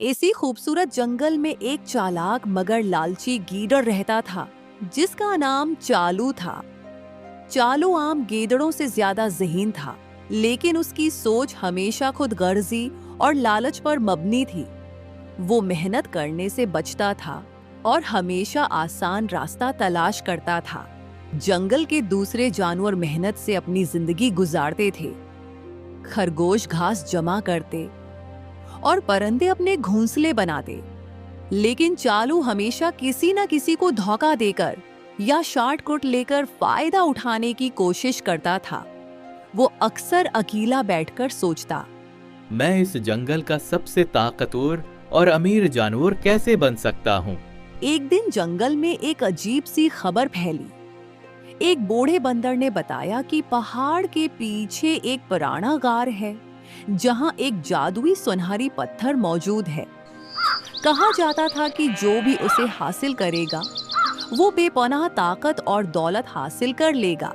इसी खूबसूरत जंगल में एक चालाक मगर लालची गीदड़ रहता था जिसका नाम चालू था। चालू आम गीदड़ों से ज्यादा ज़हीन था, लेकिन उसकी सोच हमेशा खुद गर्जी और लालच पर मबनी थी। वो मेहनत करने से बचता था और हमेशा आसान रास्ता तलाश करता था। जंगल के दूसरे जानवर मेहनत से अपनी जिंदगी गुजारते थे। खरगोश घास जमा करते और परिंदे अपने घोंसले बनाते, लेकिन चालू हमेशा किसी न किसी को धोखा देकर या शॉर्टकट लेकर फायदा उठाने की कोशिश करता था। वो अक्सर अकेला बैठकर सोचता, मैं इस जंगल का सबसे ताकतवर और अमीर जानवर कैसे बन सकता हूँ। एक दिन जंगल में एक अजीब सी खबर फैली। एक बूढ़े बंदर ने बताया कि पहाड़ के पीछे एक पुराना गार है जहाँ एक जादुई सुनहरी पत्थर मौजूद है। कहा जाता था कि जो भी उसे हासिल करेगा वो बेपनाह ताकत और दौलत हासिल कर लेगा।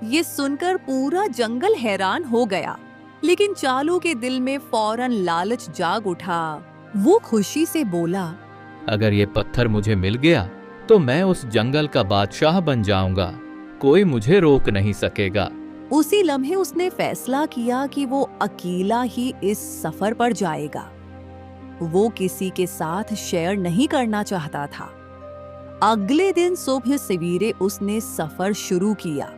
ये सुनकर पूरा जंगल हैरान हो गया, लेकिन चालू के दिल में फौरन लालच जाग उठा। वो खुशी से बोला, अगर ये पत्थर मुझे मिल गया तो मैं उस जंगल का बादशाह बन जाऊंगा। कोई मुझे रोक नहीं सकेगा। उसी लम्हे उसने फैसला किया कि वो अकेला ही इस सफर पर जाएगा। वो किसी के साथ शेयर नहीं करना चाहता था। अगले दिन सुबह सवेरे उसने सफर शुरू किया।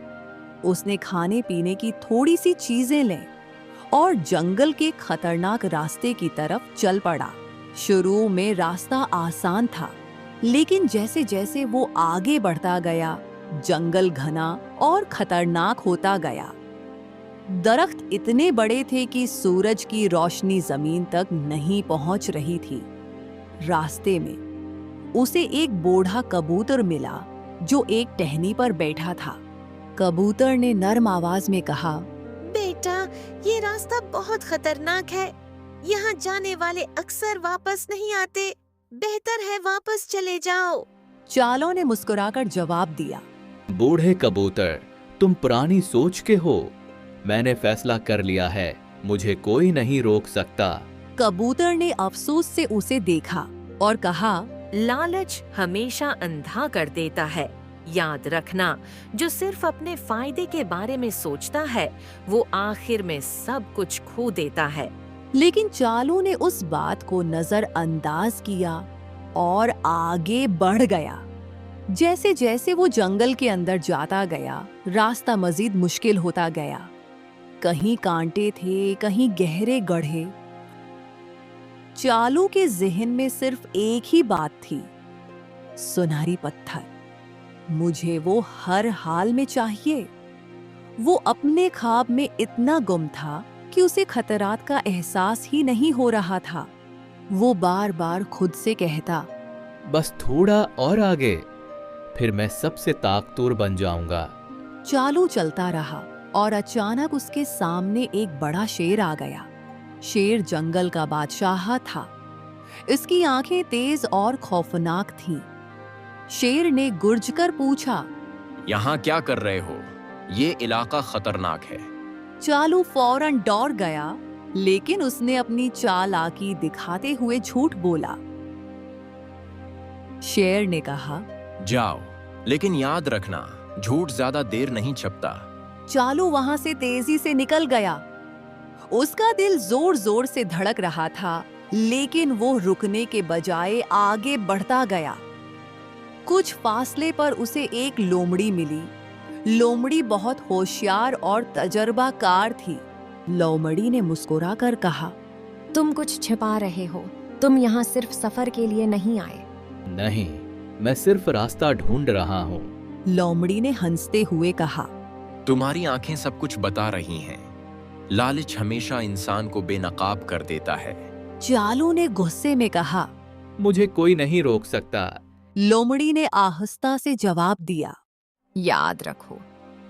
उसने खाने पीने की थोड़ी सी चीजें लें और जंगल के खतरनाक रास्ते की तरफ चल पड़ा। शुरू में रास्ता आसान था, लेकिन जैसे जैसे वो आगे बढ़ता गया जंगल घना और खतरनाक होता गया। दरख्त इतने बड़े थे कि सूरज की रोशनी जमीन तक नहीं पहुंच रही थी। रास्ते में उसे एक बूढ़ा कबूतर मिला जो एक टहनी पर बैठा था। कबूतर ने नर्म आवाज में कहा, बेटा, ये रास्ता बहुत खतरनाक है। यहाँ जाने वाले अक्सर वापस नहीं आते। बेहतर है वापस चले जाओ। चालों ने मुस्कुराकर जवाब दिया, बूढ़े कबूतर, तुम पुरानी सोच के हो। मैंने फैसला कर लिया है, मुझे कोई नहीं रोक सकता। कबूतर ने अफसोस से उसे देखा और कहा, लालच हमेशा अंधा कर देता है। याद रखना, जो सिर्फ अपने फायदे के बारे में सोचता है वो आखिर में सब कुछ खो देता है। लेकिन चालू ने उस बात को नजरअंदाज किया और आगे बढ़ गया। जैसे जैसे वो जंगल के अंदर जाता गया रास्ता मजीद मुश्किल होता गया। कहीं कांटे थे, कहीं गहरे गड्ढे। चालू के जिहन में सिर्फ एक ही बात थी, सुनहरी पत्थर। मुझे वो हर हाल में चाहिए। वो अपने ख्वाब में इतना गुम था कि उसे खतरात का एहसास ही नहीं हो रहा था। वो बार बार खुद से कहता, बस थोड़ा और आगे, फिर मैं सबसे ताकतवर बन जाऊंगा। चालू चलता रहा और अचानक उसके सामने एक बड़ा शेर आ गया। शेर जंगल का बादशाह था। इसकी आंखें तेज और खौफनाक थीं। शेर ने गुर्ज कर पूछा, यहाँ क्या कर रहे हो? ये इलाका खतरनाक है। चालू फौरन डर गया, लेकिन उसने अपनी चालाकी दिखाते हुए झूठ बोला। शेर ने कहा, जाओ, लेकिन याद रखना, झूठ ज्यादा देर नहीं छपता। चालू वहां से तेजी से निकल गया। उसका दिल जोर जोर से धड़क रहा था, लेकिन वो रुकने के बजाय आगे बढ़ता गया। कुछ फासले पर उसे एक लोमड़ी मिली। लोमड़ी बहुत होशियार और तजर्बाकार थी। लोमड़ी ने मुस्कुराकर कहा, तुम कुछ छिपा रहे हो। तुम यहाँ सिर्फ सफर के लिए नहीं आए। नहीं, मैं सिर्फ रास्ता ढूंढ रहा हूँ। लोमड़ी ने हंसते हुए कहा, तुम्हारी आंखें सब कुछ बता रही हैं। लालच हमेशा इंसान को बेनकाब कर देता है। चालू ने गुस्से में कहा, मुझे कोई नहीं रोक सकता। लोमड़ी ने आहिस्ता से जवाब दिया, याद रखो,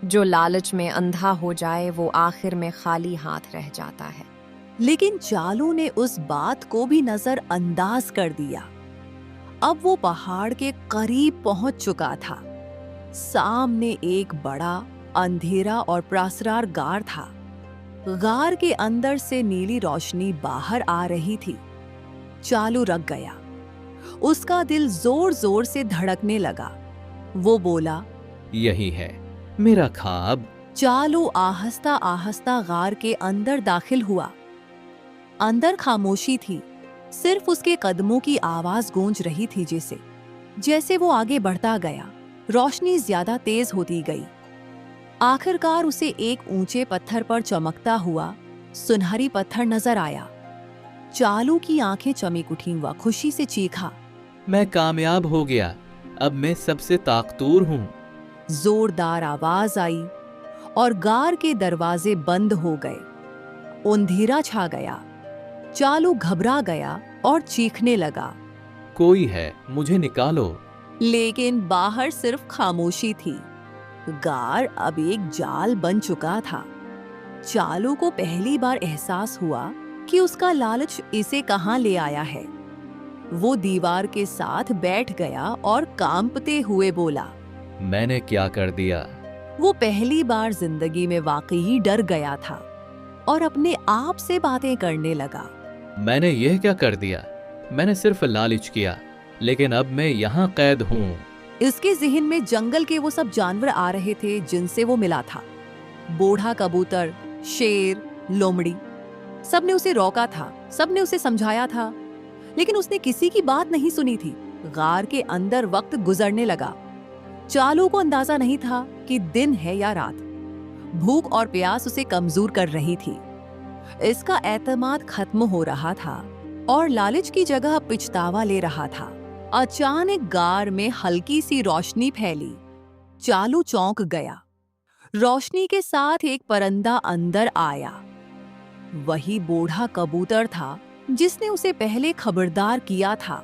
जो लालच में अंधा हो जाए वो आखिर में खाली हाथ रह जाता है। लेकिन चालू ने उस बात को भी नजरअंदाज कर दिया। अब वो पहाड़ के करीब पहुंच चुका था। सामने एक बड़ा अंधेरा और प्रासरार गार था। गार के अंदर से नीली रोशनी बाहर आ रही थी। चालू रख गया। उसका दिल जोर जोर से धड़कने लगा। वो बोला, यही है मेरा ख्वाब। चालू आहिस्ता आहिस्ता गार के अंदर दाखिल हुआ। अंदर खामोशी थी, सिर्फ उसके कदमों की आवाज गूंज रही थी। जैसे वो आगे बढ़ता गया, रोशनी ज्यादा तेज होती गई। आखिरकार उसे एक ऊंचे पत्थर पर चमकता हुआ सुनहरी पत्थर नजर आया। चालू की आंखें चमक उठी। वह खुशी से चीखा, मैं कामयाब हो गया, अब मैं सबसे ताकतवर हूँ। जोरदार आवाज आई और गार के दरवाजे बंद हो गए। अंधेरा छा गया। चालू घबरा गया और चीखने लगा, कोई है, मुझे निकालो। लेकिन बाहर सिर्फ खामोशी थी। गार अब एक जाल बन चुका था। चालू को पहली बार एहसास हुआ कि उसका लालच इसे कहां ले आया है। वो दीवार के साथ बैठ गया और कांपते हुए बोला, मैंने क्या कर दिया? वो पहली बार जिंदगी में वाकई डर गया था और अपने आप से बातें करने लगा। मैंने यह क्या कर दिया? मैंने सिर्फ लालच किया, लेकिन अब मैं यहाँ कैद हूँ। इसके जिहन में जंगल के वो सब जानवर आ रहे थे जिनसे वो मिला था। बूढ़ा कबूतर, शेर, लोमड़ी, सबने उसे रोका था, सबने उसे समझाया था, लेकिन उसने किसी की बात नहीं सुनी थी। गार के अंदर वक्त गुजरने लगा। चालू को अंदाजा नहीं था कि दिन है या रात। भूख और प्यास उसे कमजोर कर रही थी। इसका एतमाद खत्म हो रहा था और लालच की जगह पिछतावा ले रहा था। अचानक गार में हल्की सी रोशनी फैली। चालू चौंक गया। रोशनी के साथ एक परिंदा अंदर आया। वही बूढ़ा कबूतर था जिसने उसे पहले खबरदार किया था।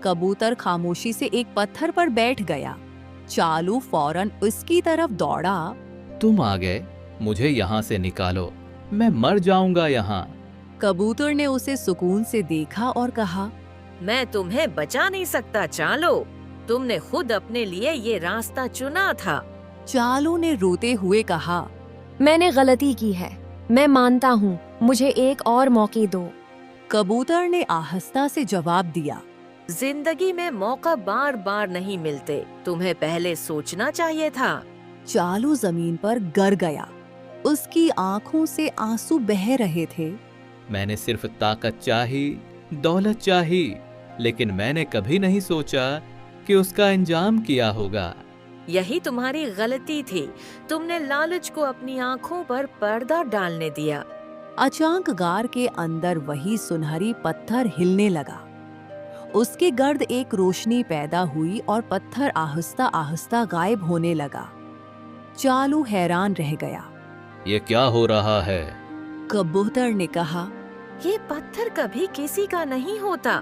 कबूतर खामोशी से एक पत्थर पर बैठ गया। चालू फौरन उसकी तरफ दौड़ा। तुम आ गए, मुझे यहाँ से निकालो, मैं मर जाऊंगा यहाँ। कबूतर ने उसे सुकून से देखा और कहा, मैं तुम्हें बचा नहीं सकता चालो, तुमने खुद अपने लिए ये रास्ता चुना था। चालू ने रोते हुए कहा, मैंने गलती की है, मैं मानता हूँ, मुझे एक और मौके दो। कबूतर ने आहिस्ता से जवाब दिया, जिंदगी में मौका बार बार नहीं मिलते, तुम्हें पहले सोचना चाहिए था। चालू जमीन पर गिर गया। उसकी आंखों से आंसू बह रहे थे। मैंने सिर्फ ताकत चाही, दौलत चाही, लेकिन मैंने कभी नहीं सोचा कि उसका अंजाम क्या होगा। यही तुम्हारी गलती थी, तुमने लालच को अपनी आंखों पर पर्दा डालने दिया। अचानक गार के अंदर वही सुनहरी पत्थर हिलने लगा। उसके गर्द एक रोशनी पैदा हुई और पत्थर आहिस्ता आहिस्ता गायब होने लगा। चालू हैरान रह गया। ये क्या हो रहा है? कबूतर ने कहा, ये पत्थर कभी किसी का नहीं होता,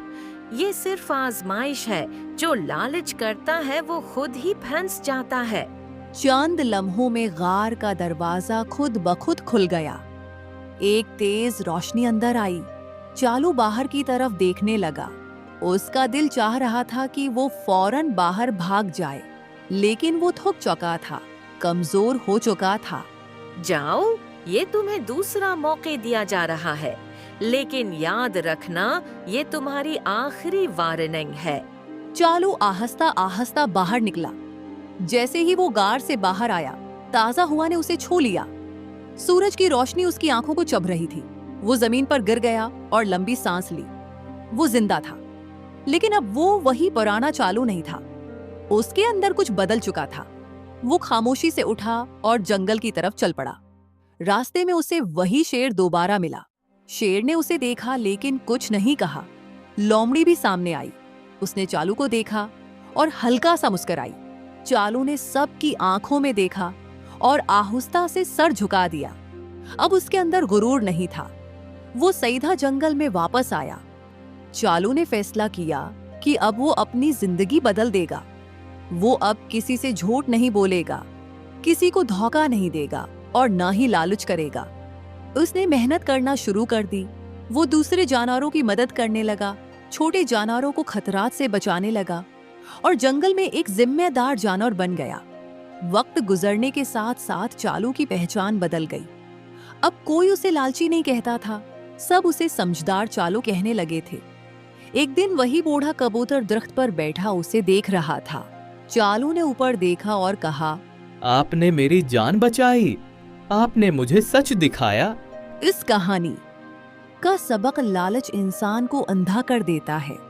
ये सिर्फ आजमाइश है। जो लालच करता है वो खुद ही फंस जाता है। चंद लम्हों में गार का दरवाजा खुद ब खुद खुल गया। एक तेज रोशनी अंदर आई। चालू बाहर की तरफ देखने लगा। उसका दिल चाह रहा था कि वो फौरन बाहर भाग जाए, लेकिन वो थक चुका था, कमजोर हो चुका था। जाओ, ये तुम्हें दूसरा मौका दिया जा रहा है, लेकिन याद रखना ये तुम्हारी आखिरी वार्निंग है। चालू आहिस्ता आहिस्ता बाहर निकला। जैसे ही वो गार से बाहर आया, ताजा हुआ ने उसे छू लिया। सूरज की रोशनी उसकी आंखों को चुभ रही थी। वो जमीन पर गिर गया और लंबी सांस ली। वो जिंदा था, लेकिन अब वो वही पुराना चालू नहीं था। उसके अंदर कुछ बदल चुका था। वो खामोशी से उठा और जंगल की तरफ चल पड़ा। रास्ते में उसे वही शेर दोबारा मिला। शेर ने उसे देखा लेकिन कुछ नहीं कहा। लोमड़ी भी सामने आई। उसने चालू को देखा और हल्का सा मुस्कुराई। चालू ने सबकी आंखों में देखा और आहिस्ता से सर झुका दिया। अब उसके अंदर गुरूर नहीं था। वो सीधा जंगल में वापस आया। चालू ने फैसला किया कि अब वो अपनी जिंदगी बदल देगा। वो अब किसी से झूठ नहीं बोलेगा, किसी को धोखा नहीं देगा और ना ही लालच करेगा। उसने मेहनत करना शुरू कर दी। वो दूसरे जानवरों की मदद करने लगा, छोटे जानवरों को खतरात से बचाने लगा और जंगल में एक जिम्मेदार जानवर बन गया। वक्त गुजरने के साथ साथ चालू की पहचान बदल गई। अब कोई उसे लालची नहीं कहता था, सब उसे समझदार चालू कहने लगे थे। एक दिन वही बूढ़ा कबूतर दरख्त पर बैठा उसे देख रहा था। चालू ने ऊपर देखा और कहा, आपने मेरी जान बचाई, आपने मुझे सच दिखाया। इस कहानी का सबक लालच इंसान को अंधा कर देता है।